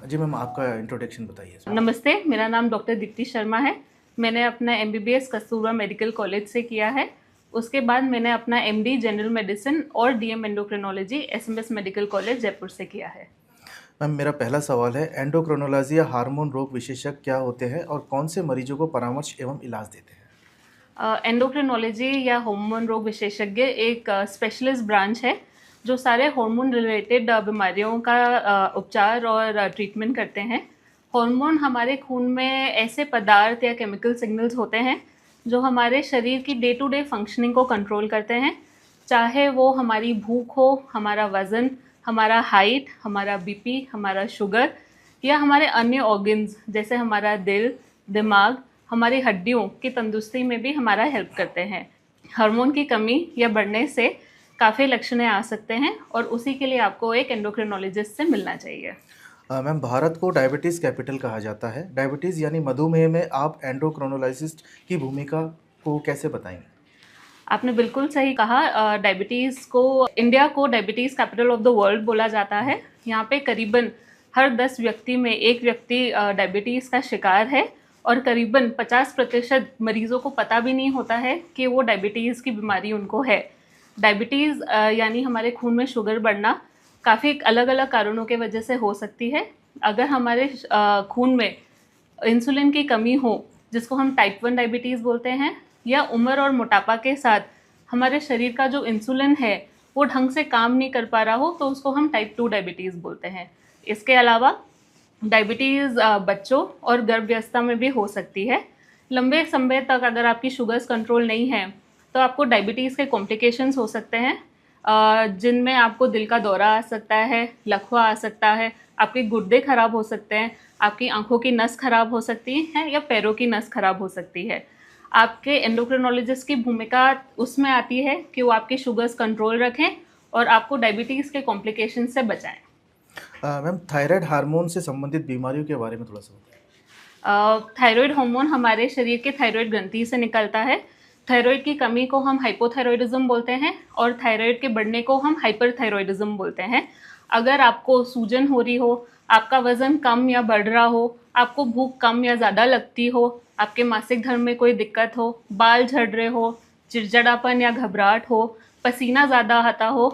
जी ma'am, आपका introduction बताइए। नमस्ते, मेरा नाम डॉक्टर दीप्ति शर्मा है। मैंने अपना एमबीबीएस कस्तूरबा मेडिकल कॉलेज से किया है। उसके बाद मैंने अपना एमडी जनरल मेडिसिन और DM endocrinology SMS medical college Jaipur से किया है। मैम, मेरा पहला सवाल है, एंडोक्रिनोलॉजी या हार्मोन रोग विशेषज्ञ क्या होते हैं और कौन से मरीजों को परामर्श एवं इलाज देते हैं? एंडोक्रिनोलॉजी या हार्मोन रोग विशेषज्ञ एक स्पेशलिस्ट ब्रांच है जो सारे हार्मोन रिलेटेड बीमारियों का उपचार और ट्रीटमेंट करते हैं। हार्मोन हमारे खून में ऐसे पदार्थ या केमिकल सिग्नल्स होते हैं जो हमारे शरीर की डे टू डे फंक्शनिंग को कंट्रोल करते हैं, चाहे वो हमारी भूख हो, हमारा वज़न, हमारा हाइट, हमारा बीपी, हमारा शुगर या हमारे अन्य ऑर्गन्स जैसे हमारा दिल, दिमाग, हमारी हड्डियों की तंदुरुस्ती में भी हमारा हेल्प करते हैं। हार्मोन की कमी या बढ़ने से काफ़ी लक्षण आ सकते हैं और उसी के लिए आपको एक एंडोक्रिनोलॉजिस्ट से मिलना चाहिए। मैम, भारत को डायबिटीज़ कैपिटल कहा जाता है। डायबिटीज़ यानी मधुमेह में आप एंडोक्रिनोलॉजिस्ट की भूमिका को कैसे बताएंगे? आपने बिल्कुल सही कहा। डायबिटीज़ को इंडिया को diabetes capital of the world बोला जाता है। यहाँ पे करीबन हर 10 व्यक्ति में एक व्यक्ति डायबिटीज़ का शिकार है और करीबन 50% मरीज़ों को पता भी नहीं होता है कि वो डायबिटीज़ की बीमारी उनको है। डायबिटीज़ यानी हमारे खून में शुगर बढ़ना काफ़ी अलग अलग कारणों के वजह से हो सकती है। अगर हमारे खून में इंसुलिन की कमी हो, जिसको हम टाइप 1 डायबिटीज़ बोलते हैं, या उम्र और मोटापा के साथ हमारे शरीर का जो इंसुलिन है वो ढंग से काम नहीं कर पा रहा हो, तो उसको हम टाइप 2 डायबिटीज़ बोलते हैं। इसके अलावा डायबिटीज़ बच्चों और गर्भावस्था में भी हो सकती है। लंबे समय तक अगर आपकी शुगर्स कंट्रोल नहीं है तो आपको डायबिटीज़ के कॉम्प्लिकेशंस हो सकते हैं, जिनमें आपको दिल का दौरा आ सकता है, लकवा आ सकता है, आपके गुर्दे खराब हो सकते हैं, आपकी आंखों की नस खराब हो सकती है या पैरों की नस खराब हो सकती है। आपके एंडोक्रिनोलॉजिस्ट की भूमिका उसमें आती है कि वो आपकी शुगर्स कंट्रोल रखें और आपको डायबिटीज़ के कॉम्प्लिकेशन से बचाएं। मैम, थायराइड हार्मोन से संबंधित बीमारियों के बारे में थोड़ा सा बताइए। थायराइड हार्मोन हमारे शरीर के थायराइड ग्रंथि से निकलता है। थायराइड की कमी को हम हाइपोथायराइडिज्म बोलते हैं और थायराइड के बढ़ने को हम हाइपरथायराइडिज्म बोलते हैं। अगर आपको सूजन हो रही हो, आपका वज़न कम या बढ़ रहा हो, आपको भूख कम या ज़्यादा लगती हो, आपके मासिक धर्म में कोई दिक्कत हो, बाल झड़ रहे हो, चिड़चिड़ापन या घबराहट हो, पसीना ज़्यादा आता हो,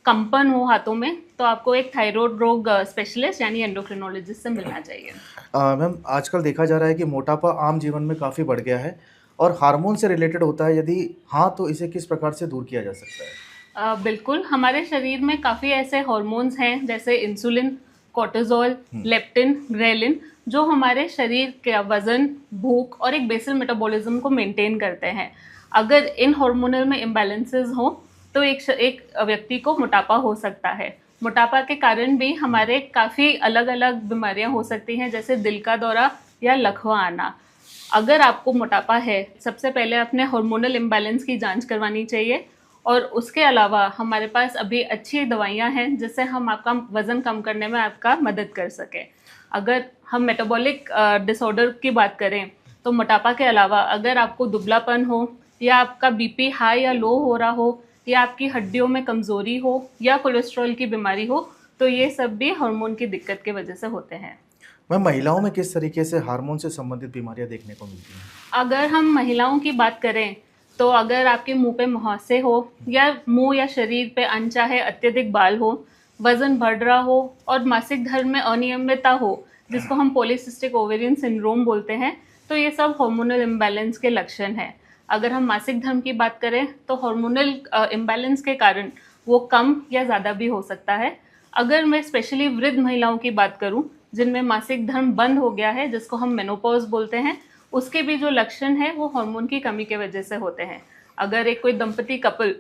कंपन हो हाथों में, तो आपको एक थायराइड रोग स्पेशलिस्ट यानी एंडोक्रिनोलॉजिस्ट से मिलना चाहिए। मैम, आजकल देखा जा रहा है कि मोटापा आम जीवन में काफ़ी बढ़ गया है और हार्मोन से रिलेटेड होता है। यदि हाँ, तो इसे किस प्रकार से दूर किया जा सकता है? बिल्कुल, हमारे शरीर में काफ़ी ऐसे हार्मोन्स हैं जैसे इंसुलिन, कोर्टिसोल, लेप्टिन, ग्रेलिन, जो हमारे शरीर के वज़न, भूख और एक बेसल मेटाबॉलिज्म को मेंटेन करते हैं। अगर इन हार्मोनल में इम्बैलेंसेस हों तो एक व्यक्ति को मोटापा हो सकता है। मोटापा के कारण भी हमारे काफ़ी अलग अलग बीमारियां हो सकती हैं, जैसे दिल का दौरा या लकवा आना। अगर आपको मोटापा है, सबसे पहले अपने हार्मोनल इम्बैलेंस की जांच करवानी चाहिए और उसके अलावा हमारे पास अभी अच्छी दवाइयाँ हैं जिससे हम आपका वज़न कम करने में आपका मदद कर सकें। अगर हम मेटाबॉलिक डिसऑर्डर की बात करें तो मोटापा के अलावा अगर आपको दुबलापन हो या आपका बीपी हाई या लो हो रहा हो या आपकी हड्डियों में कमज़ोरी हो या कोलेस्ट्रॉल की बीमारी हो, तो ये सब भी हार्मोन की दिक्कत की वजह से होते हैं। मैम, महिलाओं में किस तरीके से हार्मोन से संबंधित बीमारियां देखने को मिलती हैं? अगर हम महिलाओं की बात करें तो अगर आपके मुंह पे मुहासे हो या मुंह या शरीर पे अनचाहे अत्यधिक बाल हो, वजन बढ़ रहा हो और मासिक धर्म में अनियमितता हो, जिसको हम पॉलीसिस्टिक ओवेरियन सिंड्रोम बोलते हैं, तो ये सब हार्मोनल इम्बैलेंस के लक्षण हैं। अगर हम मासिक धर्म की बात करें तो हार्मोनल इम्बैलेंस के कारण वो कम या ज़्यादा भी हो सकता है। अगर मैं स्पेशली वृद्ध महिलाओं की बात करूं जिनमें मासिक धर्म बंद हो गया है, जिसको हम मेनोपॉज बोलते हैं, उसके भी जो लक्षण है वो हार्मोन की कमी के वजह से होते हैं। अगर एक कोई दंपति कपल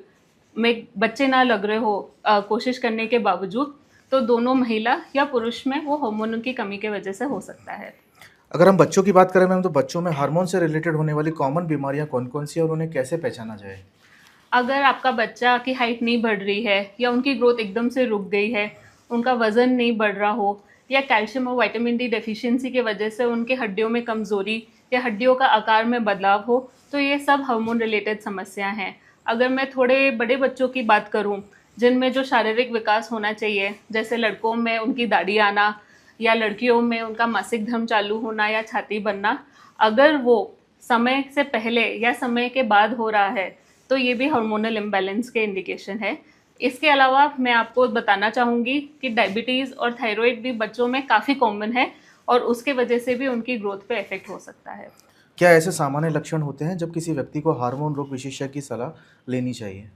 में बच्चे ना लग रहे हो कोशिश करने के बावजूद, तो दोनों महिला या पुरुष में वो हार्मोन की कमी के वजह से हो सकता है। अगर हम बच्चों की बात करें मैम, तो बच्चों में हार्मोन से रिलेटेड होने वाली कॉमन बीमारियां कौन-कौन सी हैं और उन्हें कैसे पहचाना जाए? अगर आपका बच्चा की हाइट नहीं बढ़ रही है या उनकी ग्रोथ एकदम से रुक गई है, उनका वज़न नहीं बढ़ रहा हो या कैल्शियम और विटामिन डी डेफिशिएंसी की वजह से उनके हड्डियों में कमज़ोरी या हड्डियों का आकार में बदलाव हो, तो ये सब हार्मोन रिलेटेड समस्या हैं। अगर मैं थोड़े बड़े बच्चों की बात करूं जिनमें जो शारीरिक विकास होना चाहिए, जैसे लड़कों में उनकी दाढ़ी आना या लड़कियों में उनका मासिक धर्म चालू होना या छाती बनना, अगर वो समय से पहले या समय के बाद हो रहा है तो ये भी हार्मोनल इम्बैलेंस के इंडिकेशन है। इसके अलावा मैं आपको बताना चाहूँगी कि डायबिटीज़ और थायराइड भी बच्चों में काफ़ी कॉमन है और उसके वजह से भी उनकी ग्रोथ पे इफेक्ट हो सकता है। क्या ऐसे सामान्य लक्षण होते हैं जब किसी व्यक्ति को हार्मोन रोग विशेषज्ञ की सलाह लेनी चाहिए?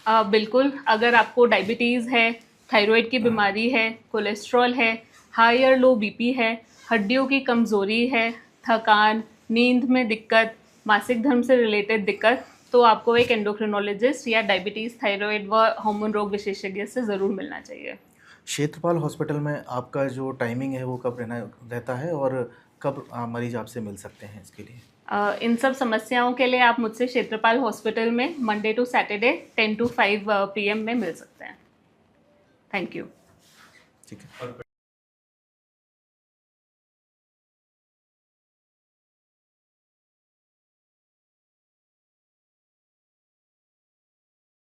बिल्कुल, अगर आपको डायबिटीज़ है, थायराइड की बीमारी है, कोलेस्ट्रॉल है, हाई और लो बीपी है, हड्डियों की कमज़ोरी है, थकान, नींद में दिक्कत, मासिक धर्म से रिलेटेड दिक्कत, तो आपको एक एंडोक्रिनोलॉजिस्ट या डायबिटीज़, थायराइड व हार्मोन रोग विशेषज्ञ से ज़रूर मिलना चाहिए। क्षेत्रपाल हॉस्पिटल में आपका जो टाइमिंग है वो कब रहता है और कब मरीज आपसे मिल सकते हैं इसके लिए? इन सब समस्याओं के लिए आप मुझसे क्षेत्रपाल हॉस्पिटल में Monday to Saturday 10 to 5 PM में मिल सकते हैं। Thank you. ठीक है।